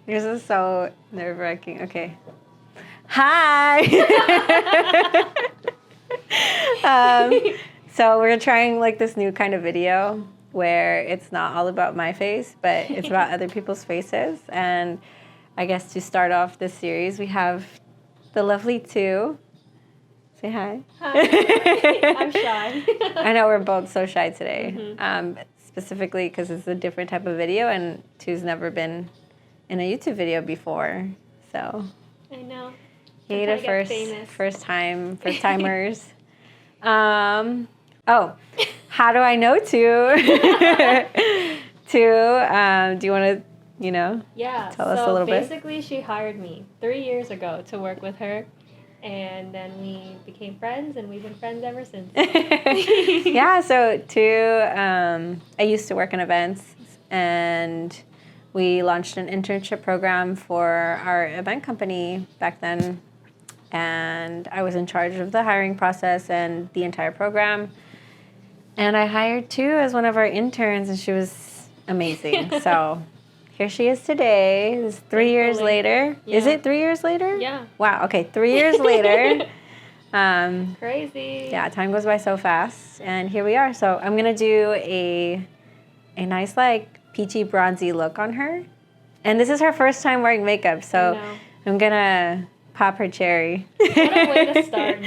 This is so nerve-wracking. Okay. Hi! So we're trying like this new kind of video where it's not all about my face, but it's about other people's faces. And I guess to start off this series, we have the lovely two. Say hi. Hi. I'm shy. I know we're both so shy today, specifically because it's a different type of video, and Two's never been in a YouTube video before, so. I know. Yay, first timers. Oh, how do I know Two? Two, do you want to, tell us a little bit? Basically, she hired me 3 years ago to work with her. And then we became friends, and we've been friends ever since. Yeah, so Two, I used to work in events, and we launched an internship program for our event company back then. And I was in charge of the hiring process and the entire program. And I hired Two as one of our interns, and she was amazing. So here she is today. It's 3 years later. Yeah. Is it 3 years later? Yeah. Wow, okay, 3 years later. Crazy. Yeah, time goes by so fast. And here we are. So I'm going to do a nice, like, peachy, bronzy look on her. And this is her first time wearing makeup, so I'm going to pop her cherry. What a way to start.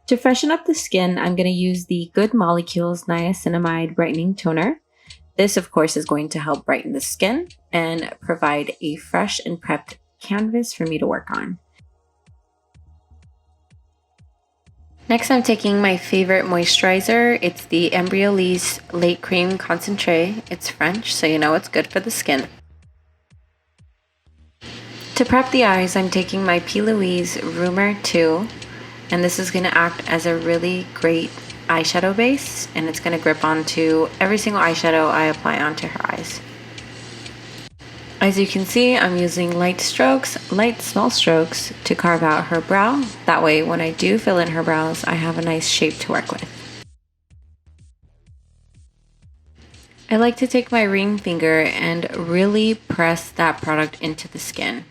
To freshen up the skin, I'm going to use the Good Molecules Niacinamide Brightening Toner. This, of course, is going to help brighten the skin and provide a fresh and prepped canvas for me to work on. Next, I'm taking my favorite moisturizer. It's the Embryolisse Lait Cream Concentre. It's French, so you know it's good for the skin. To prep the eyes, I'm taking my Louise Rumor 2. And this is going to act as a really great eyeshadow base, and it's going to grip onto every single eyeshadow I apply onto her eyes. As you can see, I'm using light small strokes to carve out her brow. That way, when I do fill in her brows, I have a nice shape to work with. I like to take my ring finger and really press that product into the skin.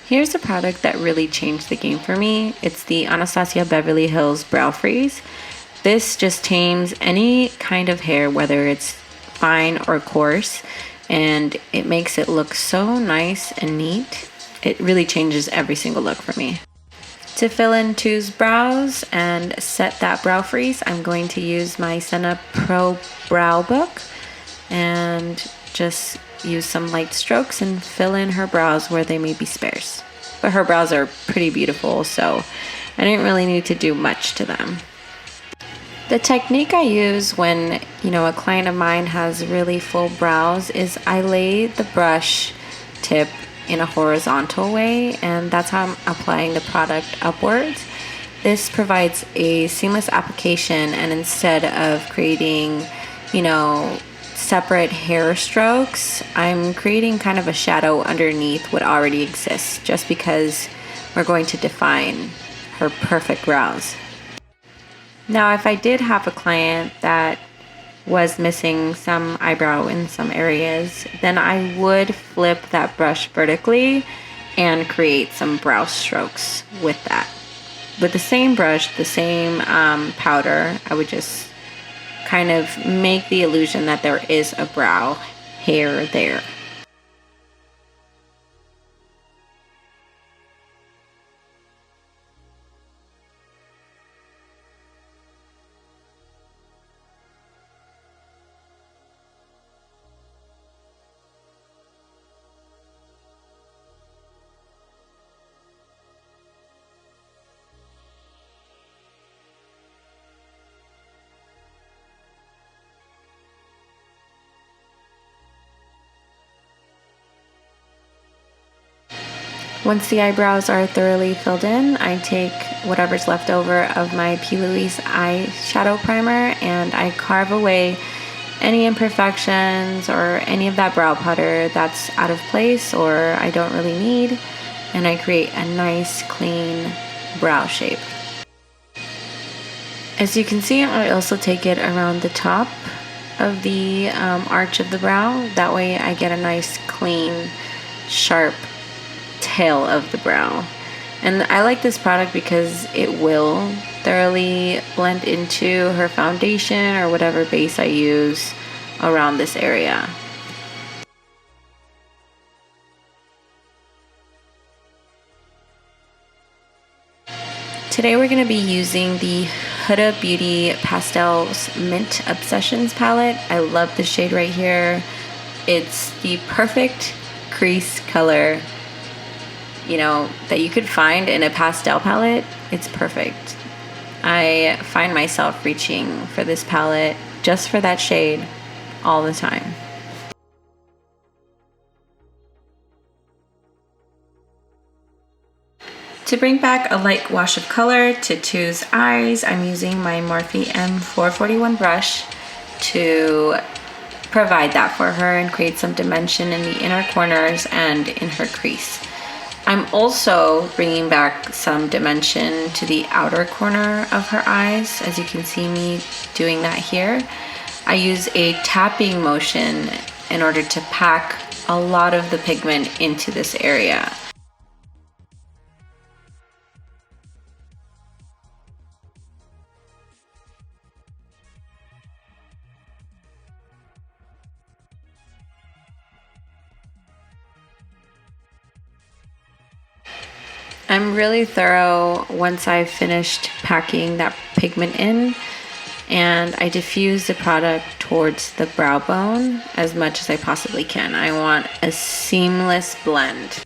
Here's a product that really changed the game for me. It's the Anastasia Beverly Hills Brow Freeze. This just tames any kind of hair, whether it's fine or coarse, and it makes it look so nice and neat. It really changes every single look for me. To fill in Two's brows and set that brow freeze, I'm going to use my Senna Pro Brow Book and just use some light strokes and fill in her brows where they may be sparse. But her brows are pretty beautiful, so I didn't really need to do much to them. The technique I use when, a client of mine has really full brows is I lay the brush tip in a horizontal way, and that's how I'm applying the product upwards. This provides a seamless application, and instead of creating, separate hair strokes, I'm creating kind of a shadow underneath what already exists, just because we're going to define her perfect brows. Now, if I did have a client that was missing some eyebrow in some areas, then I would flip that brush vertically and create some brow strokes with that. With the same brush, the same powder, I would just kind of make the illusion that there is a brow hair there. Once the eyebrows are thoroughly filled in, I take whatever's left over of my Louise eyeshadow primer and I carve away any imperfections or any of that brow powder that's out of place or I don't really need, and I create a nice clean brow shape. As you can see, I also take it around the top of the arch of the brow. That way I get a nice, clean, sharp tail of the brow. And I like this product because it will thoroughly blend into her foundation or whatever base I use around this area. Today we're going to be using the Huda Beauty Pastels Mint Obsessions palette. I love the shade right here. It's the perfect crease color, you know, that you could find in a pastel palette. It's perfect. I find myself reaching for this palette just for that shade all the time. To bring back a light wash of color to Tu's eyes, I'm using my Morphe M441 brush to provide that for her and create some dimension in the inner corners and in her crease. I'm also bringing back some dimension to the outer corner of her eyes, as you can see me doing that here. I use a tapping motion in order to pack a lot of the pigment into this area. I'm really thorough once I've finished packing that pigment in, and I diffuse the product towards the brow bone as much as I possibly can. I want a seamless blend.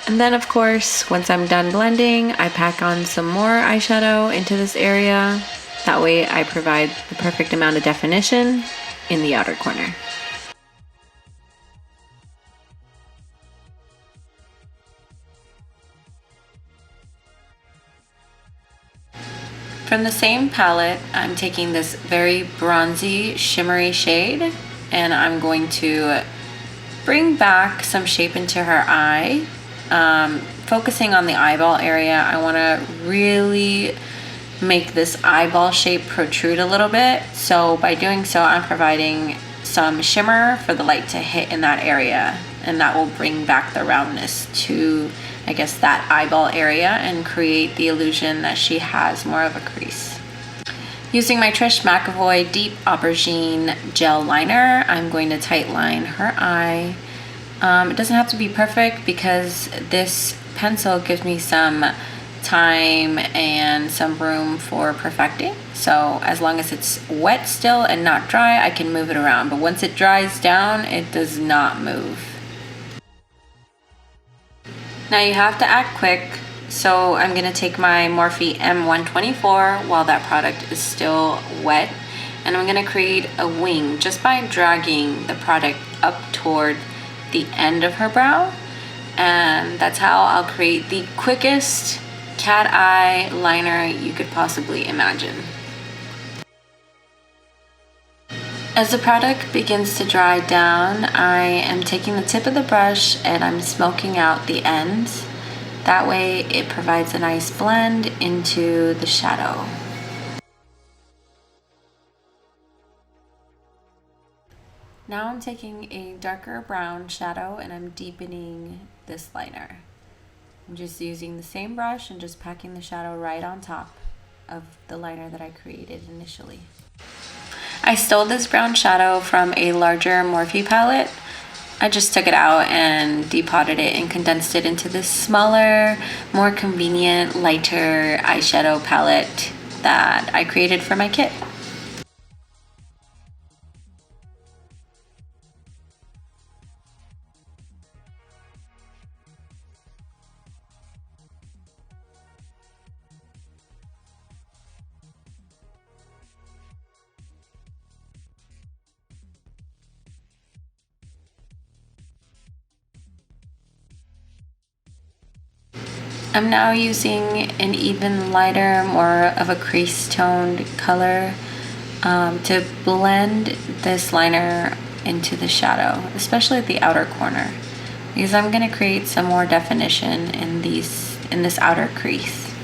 And then of course, once I'm done blending, I pack on some more eyeshadow into this area. That way I provide the perfect amount of definition in the outer corner. From the same palette, I'm taking this very bronzy, shimmery shade, and I'm going to bring back some shape into her eye. Focusing on the eyeball area, I want to really make this eyeball shape protrude a little bit. So by doing so, I'm providing some shimmer for the light to hit in that area, and that will bring back the roundness to, I guess, that eyeball area and create the illusion that she has more of a crease. Using my Trish McEvoy Deep Aubergine Gel Liner, I'm going to tight line her eye. It doesn't have to be perfect because this pencil gives me some time and some room for perfecting. So as long as it's wet still and not dry, I can move it around. But once it dries down, it does not move. Now you have to act quick, so I'm going to take my Morphe M124 while that product is still wet, and I'm going to create a wing just by dragging the product up toward the end of her brow, and that's how I'll create the quickest cat eye liner you could possibly imagine. As the product begins to dry down, I am taking the tip of the brush and I'm smoking out the ends. That way it provides a nice blend into the shadow. Now I'm taking a darker brown shadow and I'm deepening this liner. I'm just using the same brush and just packing the shadow right on top of the liner that I created initially. I stole this brown shadow from a larger Morphe palette. I just took it out and depotted it and condensed it into this smaller, more convenient, lighter eyeshadow palette that I created for my kit. I'm now using an even lighter, more of a crease toned color to blend this liner into the shadow, especially at the outer corner, because I'm going to create some more definition in this outer crease.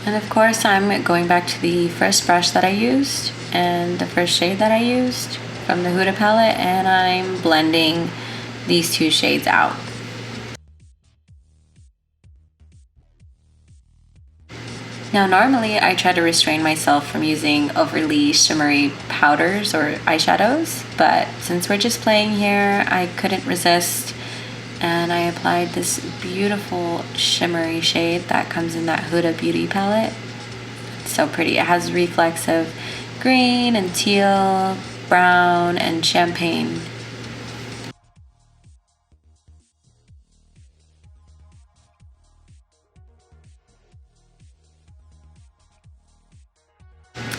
And of course, I'm going back to the first brush that I used and the first shade that I used from the Huda palette, and I'm blending these two shades out. Now, normally I try to restrain myself from using overly shimmery powders or eyeshadows, but since we're just playing here, I couldn't resist, and I applied this beautiful shimmery shade that comes in that Huda Beauty palette. It's so pretty. It has reflex of green and teal, brown, and champagne.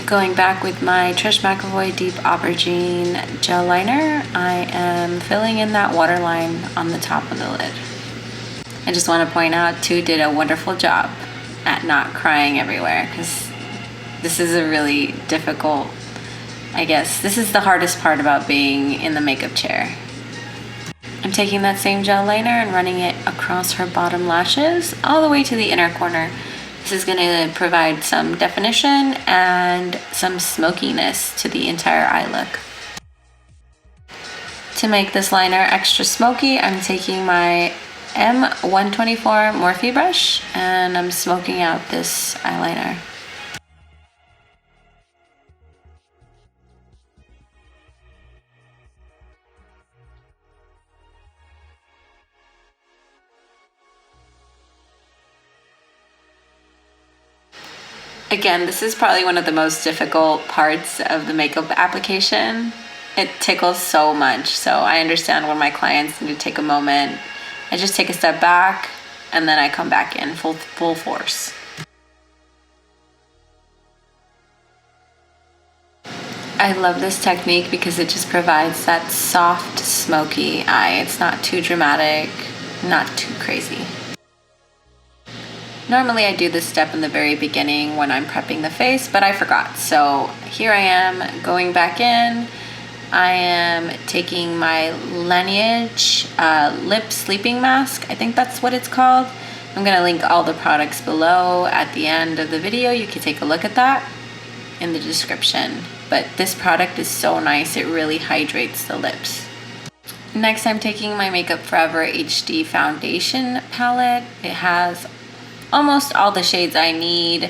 Going back with my Trish McEvoy Deep Aubergine Gel Liner, I am filling in that waterline on the top of the lid. I just want to point out, Tu did a wonderful job at not crying everywhere, because this is a really difficult, I guess, this is the hardest part about being in the makeup chair. I'm taking that same gel liner and running it across her bottom lashes all the way to the inner corner. This is going to provide some definition and some smokiness to the entire eye look. To make this liner extra smoky, I'm taking my M124 Morphe brush and I'm smoking out this eyeliner. Again, this is probably one of the most difficult parts of the makeup application. It tickles so much, so I understand when my clients need to take a moment. I just take a step back and then I come back in full force. I love this technique because it just provides that soft, smoky eye. It's not too dramatic, not too crazy. Normally I do this step in the very beginning when I'm prepping the face, but I forgot. So here I am going back in. I am taking my Laneige lip sleeping mask. I think that's what it's called. I'm gonna link all the products below at the end of the video. You can take a look at that in the description. But this product is so nice, it really hydrates the lips. Next, I'm taking my Makeup Forever HD foundation palette. It has almost all the shades I need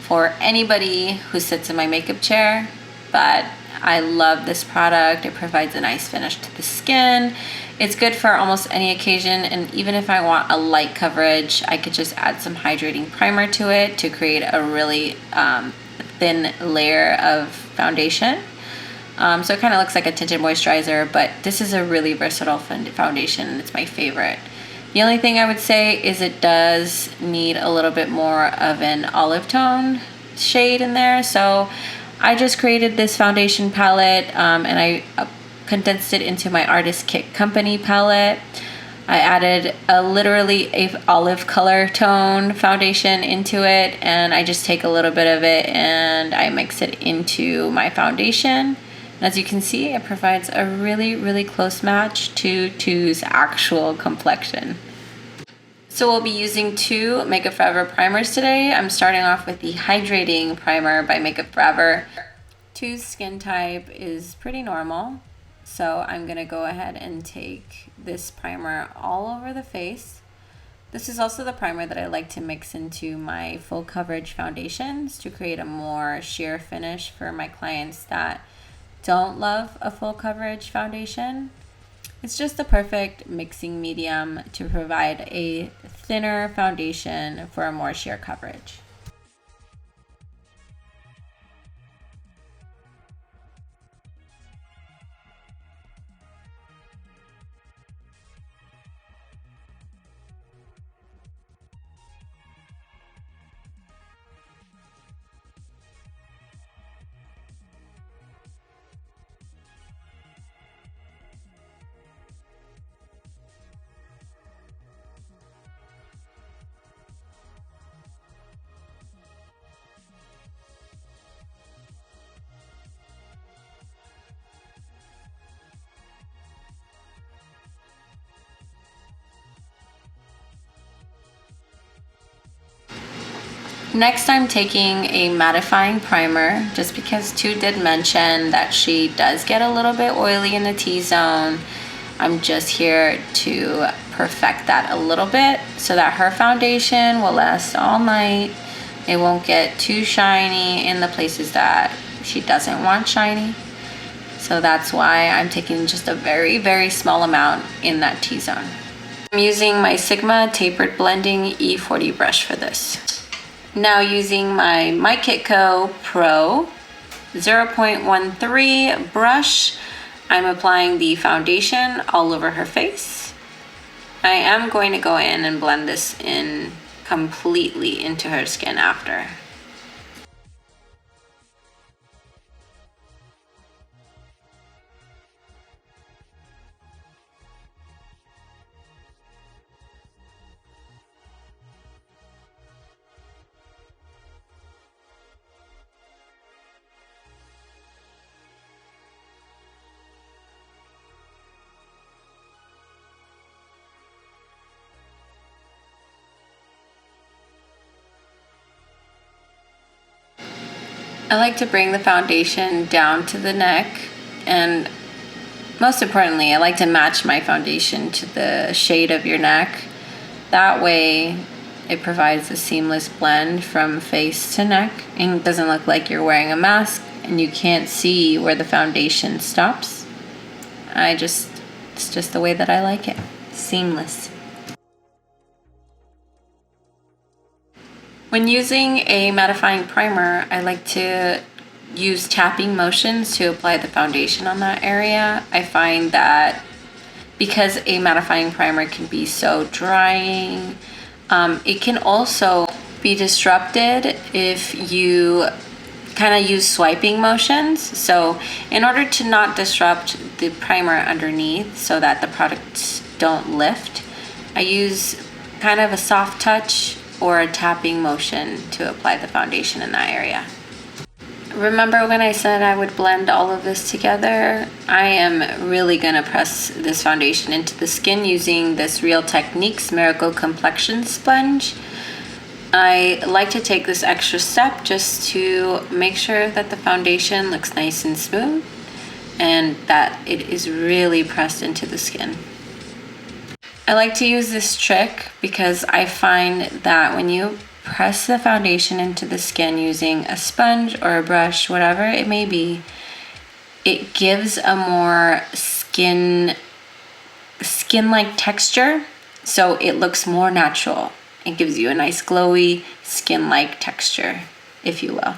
for anybody who sits in my makeup chair, but I love this product. It provides a nice finish to the skin. It's good for almost any occasion, and even if I want a light coverage, I could just add some hydrating primer to it to create a really thin layer of foundation. So it kind of looks like a tinted moisturizer, but this is a really versatile foundation and it's my favorite. The only thing I would say is it does need a little bit more of an olive tone shade in there. So I just created this foundation palette and I condensed it into my Artist Kit Company palette. I added literally a olive color tone foundation into it, and I just take a little bit of it and I mix it into my foundation. And as you can see, it provides a really, really close match to Tu's actual complexion. So we'll be using two Makeup Forever primers today. I'm starting off with the Hydrating Primer by Makeup Forever. Tu's skin type is pretty normal, so I'm gonna go ahead and take this primer all over the face. This is also the primer that I like to mix into my full coverage foundations to create a more sheer finish for my clients that don't love a full coverage foundation. It's just the perfect mixing medium to provide a thinner foundation for a more sheer coverage. Next, I'm taking a mattifying primer, just because Tu did mention that she does get a little bit oily in the T-zone. I'm just here to perfect that a little bit so that her foundation will last all night. It won't get too shiny in the places that she doesn't want shiny. So that's why I'm taking just a very, very small amount in that T-zone. I'm using my Sigma Tapered Blending E40 brush for this. Now using my MyKitco Pro 0.13 brush, I'm applying the foundation all over her face. I am going to go in and blend this in completely into her skin after. I like to bring the foundation down to the neck, and most importantly, I like to match my foundation to the shade of your neck. That way, it provides a seamless blend from face to neck, and it doesn't look like you're wearing a mask and you can't see where the foundation stops. It's just the way that I like it. Seamless. When using a mattifying primer, I like to use tapping motions to apply the foundation on that area. I find that because a mattifying primer can be so drying, it can also be disrupted if you kind of use swiping motions. So in order to not disrupt the primer underneath so that the products don't lift, I use kind of a soft touch or a tapping motion to apply the foundation in that area. Remember when I said I would blend all of this together? I am really gonna press this foundation into the skin using this Real Techniques Miracle Complexion sponge. I like to take this extra step just to make sure that the foundation looks nice and smooth and that it is really pressed into the skin. I like to use this trick because I find that when you press the foundation into the skin using a sponge or a brush, whatever it may be, it gives a more skin-like texture, so it looks more natural. It gives you a nice glowy skin-like texture, if you will.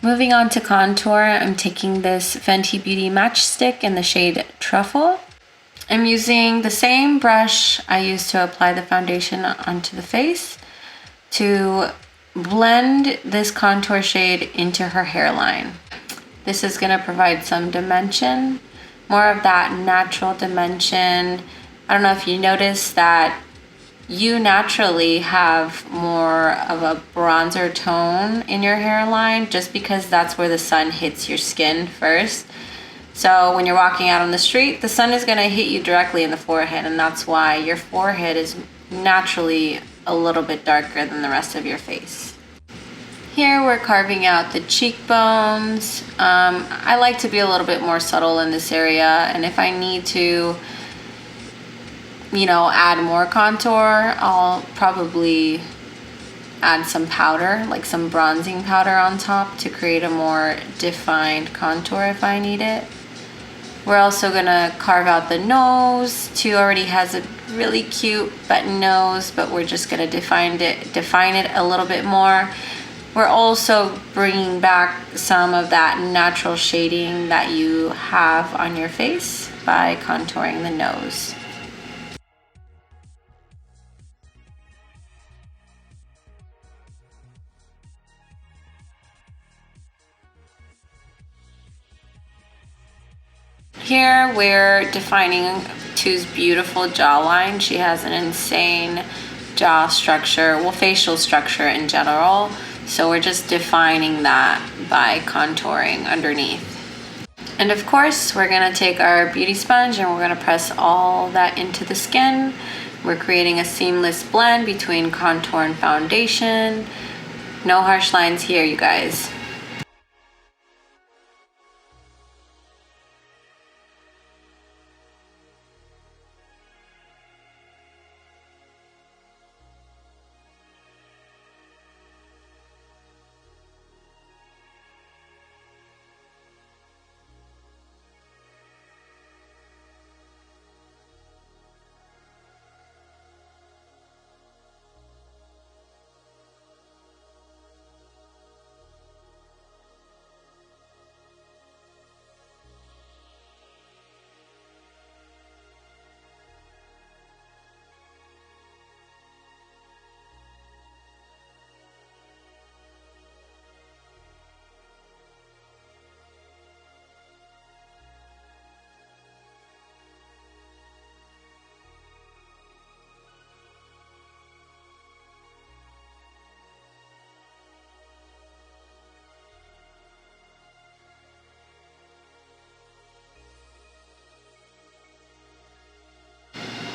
Moving on to contour, I'm taking this Fenty Beauty Matchstick in the shade Truffle. I'm using the same brush I used to apply the foundation onto the face to blend this contour shade into her hairline. This is going to provide some dimension, more of that natural dimension. I don't know if you noticed that you naturally have more of a bronzer tone in your hairline just because that's where the sun hits your skin first. So when you're walking out on the street, the sun is going to hit you directly in the forehead, and that's why your forehead is naturally a little bit darker than the rest of your face. Here we're carving out the cheekbones. I like to be a little bit more subtle in this area, and if I need to add more contour, I'll probably add some powder, like some bronzing powder on top to create a more defined contour if I need it. We're also gonna carve out the nose. Tu already has a really cute button nose, but we're just gonna define it a little bit more. We're also bringing back some of that natural shading that you have on your face by contouring the nose. Here we're defining Tu's beautiful jawline. She has an insane jaw structure, well, facial structure in general. So we're just defining that by contouring underneath. And of course, we're gonna take our beauty sponge and we're gonna press all that into the skin. We're creating a seamless blend between contour and foundation. No harsh lines here, you guys.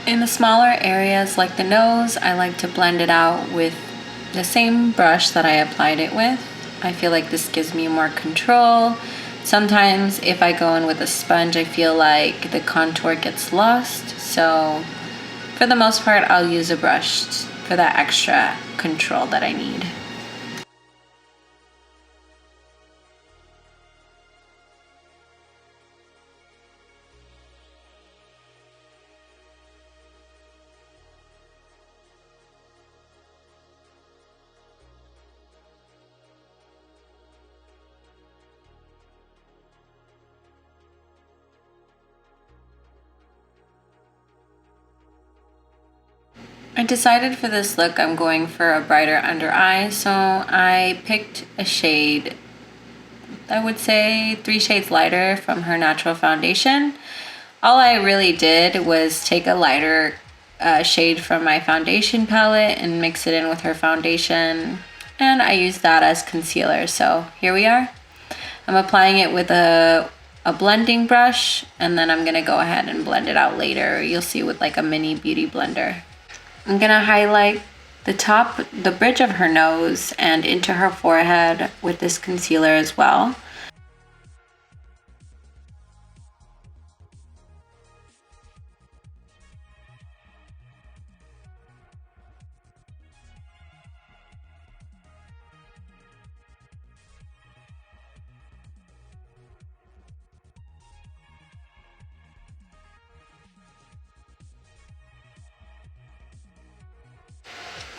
In the smaller areas like the nose, I like to blend it out with the same brush that I applied it with. I feel like this gives me more control. Sometimes if I go in with a sponge, I feel like the contour gets lost. So for the most part, I'll use a brush for that extra control that I need. I decided for this look I'm going for a brighter under eye, so I picked a shade, I would say 3 shades lighter from her natural foundation. All I really did was take a lighter shade from my foundation palette and mix it in with her foundation, and I used that as concealer. So here we are. I'm applying it with a blending brush, and then I'm gonna go ahead and blend it out later. You'll see with like a mini beauty blender. I'm gonna highlight the bridge of her nose and into her forehead with this concealer as well.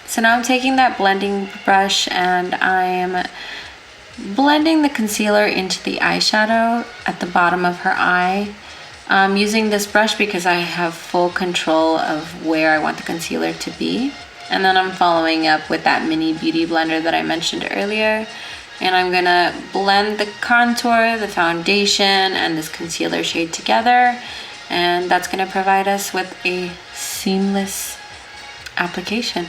So now I'm taking that blending brush and I'm blending the concealer into the eyeshadow at the bottom of her eye. I'm using this brush because I have full control of where I want the concealer to be. And then I'm following up with that mini beauty blender that I mentioned earlier. And I'm gonna blend the contour, the foundation, and this concealer shade together. And that's gonna provide us with a seamless application.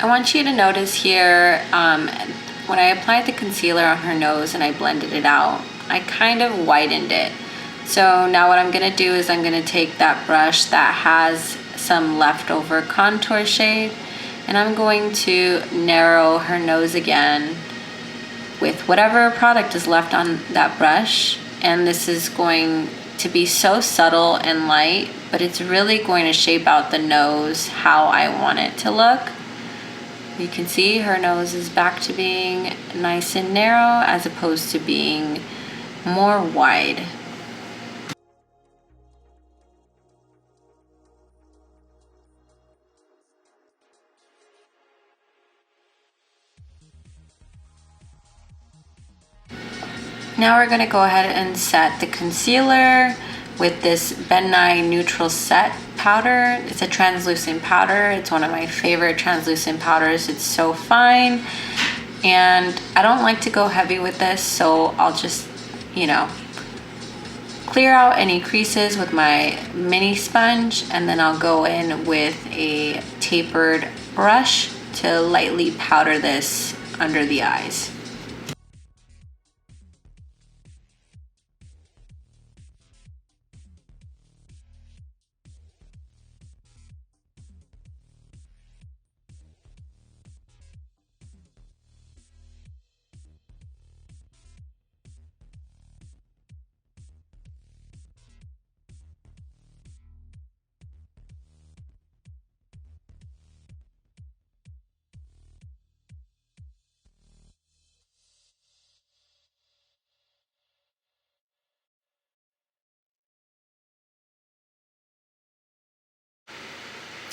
I want you to notice here, when I applied the concealer on her nose and I blended it out, I kind of whitened it. So now what I'm gonna do is I'm gonna take that brush that has some leftover contour shade And I'm going to narrow her nose again with whatever product is left on that brush. And this is going to be so subtle and light, but it's really going to shape out the nose how I want it to look. You can see her nose is back to being nice and narrow as opposed to being more wide. Now we're gonna go ahead and set the concealer with this Ben Nye Neutral Set powder. It's a translucent powder. It's one of my favorite translucent powders. It's so fine. And I don't like to go heavy with this, so I'll just, you know, clear out any creases with my mini sponge, and then I'll go in with a tapered brush to lightly powder this under the eyes.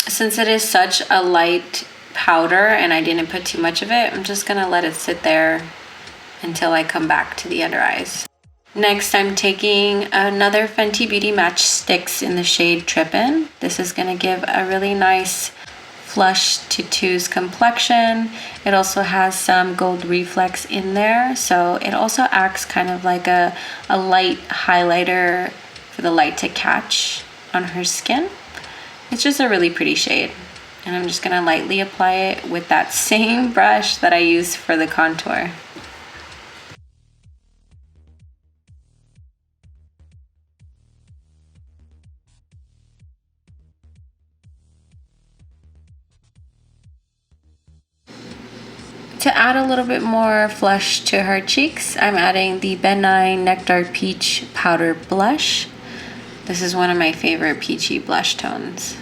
Since it is such a light powder and I didn't put too much of it, I'm just gonna let it sit there until I come back to the under eyes. Next, I'm taking another Fenty Beauty Match Stix in the shade Trippin'. This is gonna give a really nice flush to Two's complexion. It also has some gold reflex in there, so it also acts kind of like a light highlighter for the light to catch on her skin. It's just a really pretty shade. And I'm just gonna lightly apply it with that same brush that I used for the contour. To add a little bit more flush to her cheeks, I'm adding the Ben Nye Nectar Peach Powder Blush. This is one of my favorite peachy blush tones.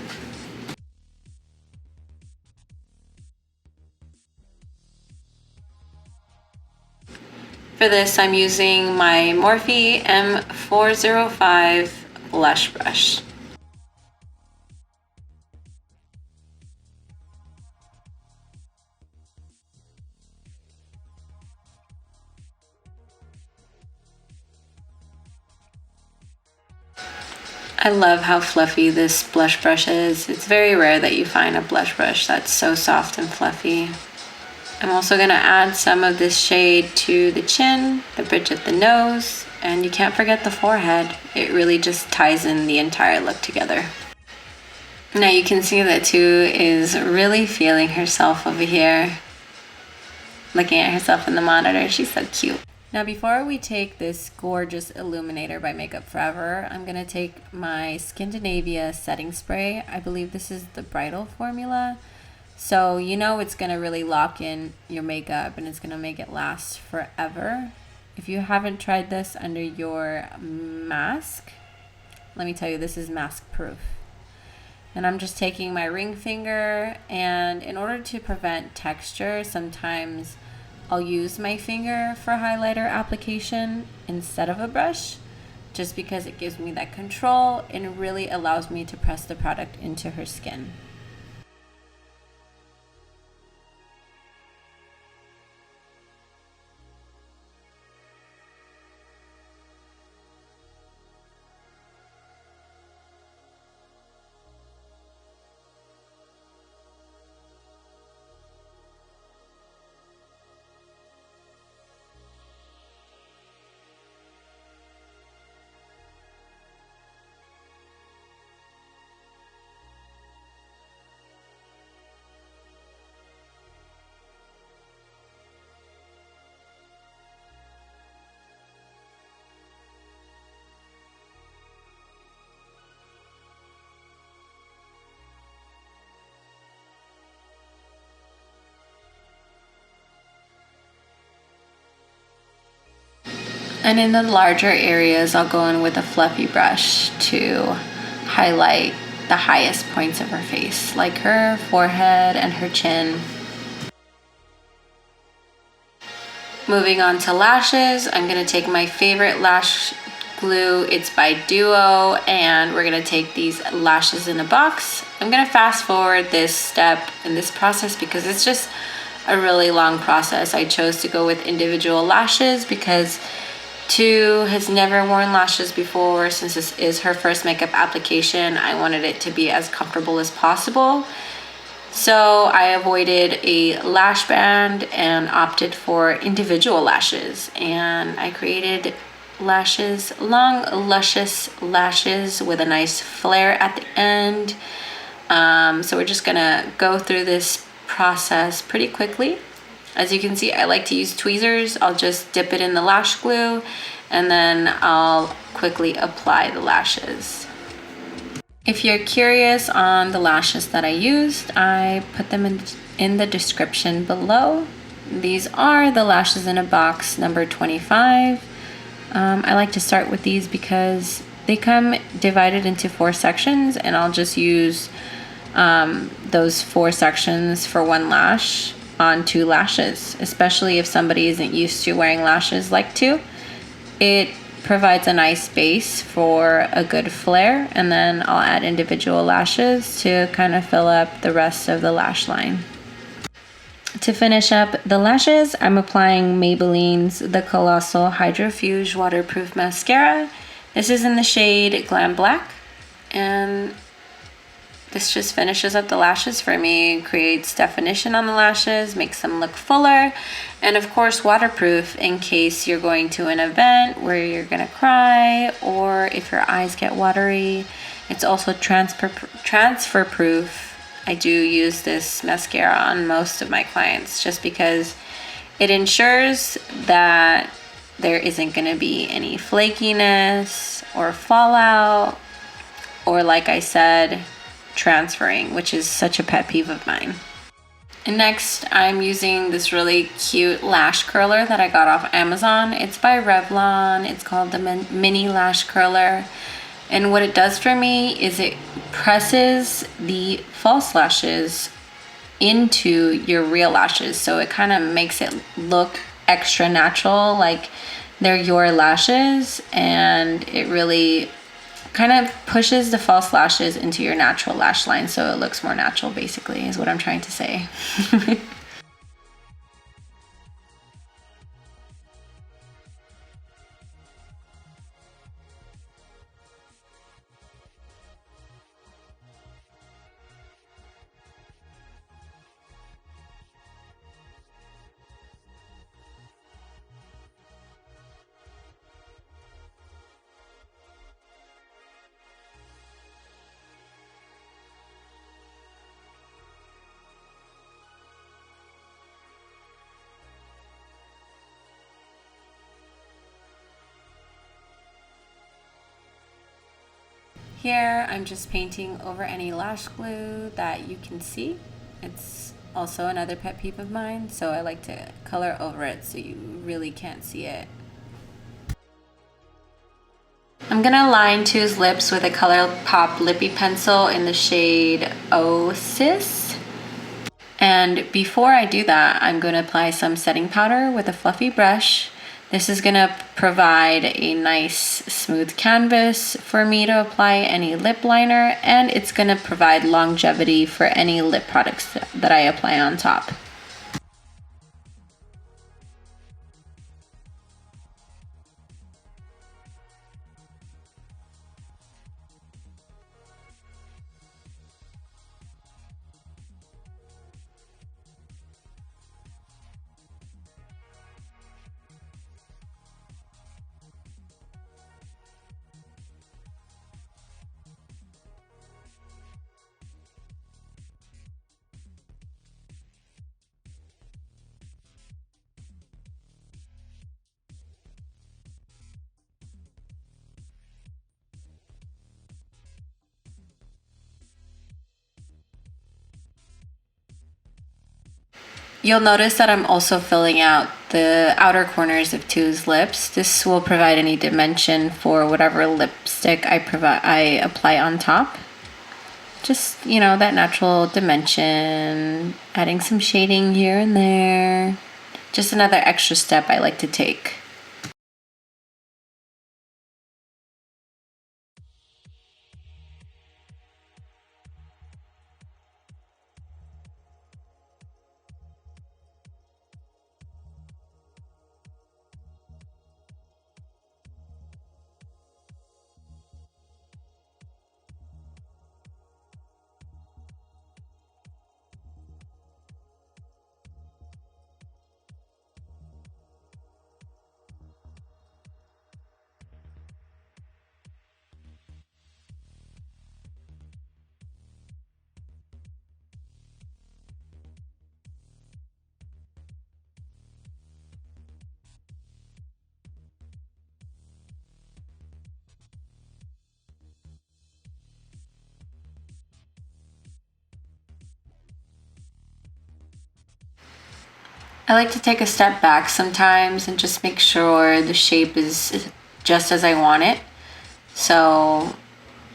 For this, I'm using my Morphe M405 blush brush. I love how fluffy this blush brush is. It's very rare that you find a blush brush that's so soft and fluffy. I'm also gonna add some of this shade to the chin, the bridge of the nose, and you can't forget the forehead. It really just ties in the entire look together. Now you can see that Two is really feeling herself over here. Looking at herself in the monitor, she's so cute. Now before we take this gorgeous illuminator by Makeup Forever, I'm gonna take my Skindinavia setting spray. I believe this is the bridal formula. So you know it's gonna really lock in your makeup and it's gonna make it last forever. If you haven't tried this under your mask, let me tell you, this is mask proof. And I'm just taking my ring finger, and in order to prevent texture, sometimes I'll use my finger for highlighter application instead of a brush, just because it gives me that control and really allows me to press the product into her skin. And in the larger areas, I'll go in with a fluffy brush to highlight the highest points of her face, like her forehead and her chin. Moving on to lashes, I'm gonna take my favorite lash glue. It's by Duo, and we're gonna take these lashes in a box. I'm gonna fast forward this step in this process because it's just a really long process. I chose to go with individual lashes because Tu has never worn lashes before. Since this is her first makeup application, I wanted it to be as comfortable as possible. So I avoided a lash band and opted for individual lashes. And I created lashes, long, luscious lashes with a nice flare at the end. So we're just gonna go through this process pretty quickly. As you can see, I like to use tweezers. I'll just dip it in the lash glue and then I'll quickly apply the lashes. If you're curious on the lashes that I used, I put them in the description below. These are the lashes in a box number 25. I like to start with these because they come divided into 4 sections, and I'll just use those 4 sections for one lash on 2 lashes, especially if somebody isn't used to wearing lashes like Tu. It provides a nice base for a good flare, and then I'll add individual lashes to kind of fill up the rest of the lash line. To finish up the lashes, I'm applying Maybelline's The Colossal Hydra Fuge Waterproof Mascara. This is in the shade Glam Black, and this just finishes up the lashes for me, creates definition on the lashes, makes them look fuller, and of course waterproof in case you're going to an event where you're gonna cry or if your eyes get watery. It's also transfer proof. I do use this mascara on most of my clients just because it ensures that there isn't gonna be any flakiness or fallout, or like I said, transferring, which is such a pet peeve of mine. And next, I'm using this really cute lash curler that I got off Amazon. It's by Revlon. It's called the Mini Lash Curler. And what it does for me is it presses the false lashes into your real lashes. So it kind of makes it look extra natural, like they're your lashes, and it really kind of pushes the false lashes into your natural lash line so it looks more natural, basically, is what I'm trying to say. Here, I'm just painting over any lash glue that you can see. It's also another pet peeve of mine, so I like to color over it so you really can't see it. I'm gonna line Tu's lips with a ColourPop Lippy Pencil in the shade Oh Sis. And before I do that, I'm gonna apply some setting powder with a fluffy brush. This is gonna provide a nice smooth canvas for me to apply any lip liner, and it's gonna provide longevity for any lip products that I apply on top. You'll notice that I'm also filling out the outer corners of Tu's lips. This will provide any dimension for whatever lipstick I apply on top. Just, you know, that natural dimension, adding some shading here and there. Just another extra step I like to take. I like to take a step back sometimes and just make sure the shape is just as I want it. So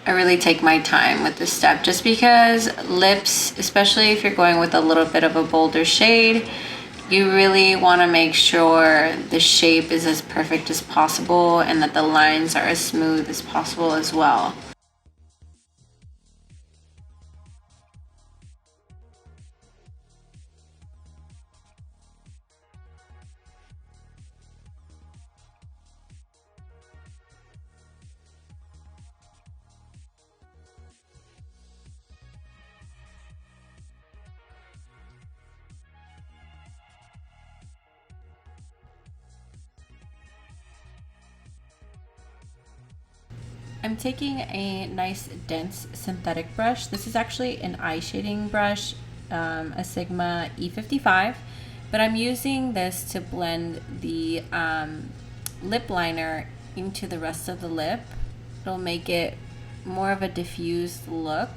I really take my time with this step, just because lips, especially if you're going with a little bit of a bolder shade, you really want to make sure the shape is as perfect as possible and that the lines are as smooth as possible as well. I'm taking a nice dense synthetic brush. This is actually an eye shading brush, a Sigma E55, but I'm using this to blend the lip liner into the rest of the lip. It'll make it more of a diffused look.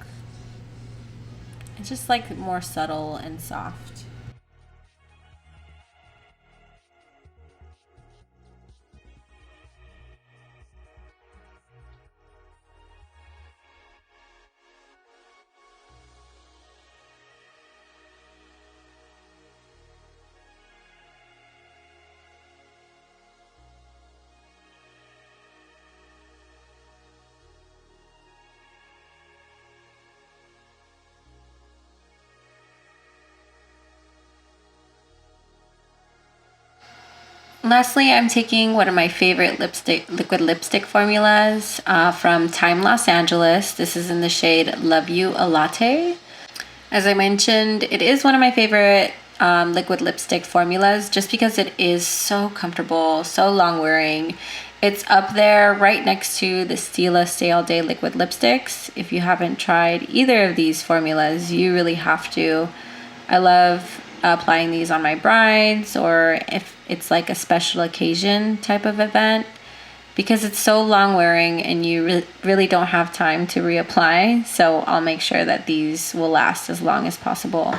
It's just like more subtle and soft. Lastly, I'm taking one of my favorite liquid lipstick formulas from Time Los Angeles. This is in the shade Love You a Latte. As I mentioned, it is one of my favorite liquid lipstick formulas just because it is so comfortable, so long wearing. It's up there right next to the Stila Stay All Day liquid lipsticks. If you haven't tried either of these formulas, you really have to. I love applying these on my brides, or if it's like a special occasion type of event, because it's so long wearing and you really don't have time to reapply. So I'll make sure that these will last as long as possible.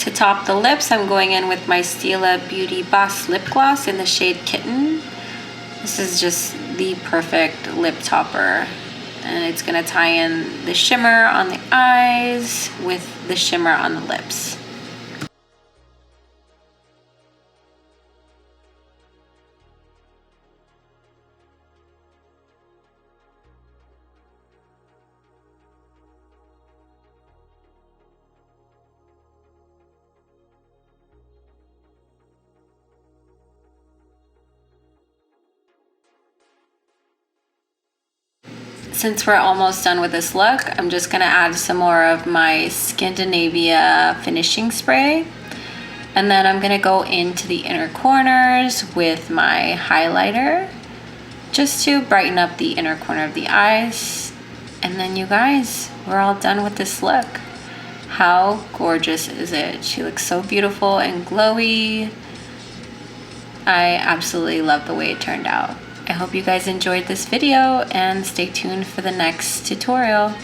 To top the lips, I'm going in with my Stila Beauty Boss Lip Gloss in the shade Kitten. This is just the perfect lip topper. And it's gonna tie in the shimmer on the eyes with the shimmer on the lips. Since we're almost done with this look, I'm just gonna add some more of my Scandinavia finishing spray. And then I'm gonna go into the inner corners with my highlighter just to brighten up the inner corner of the eyes. And then you guys, we're all done with this look. How gorgeous is it? She looks so beautiful and glowy. I absolutely love the way it turned out. I hope you guys enjoyed this video and stay tuned for the next tutorial.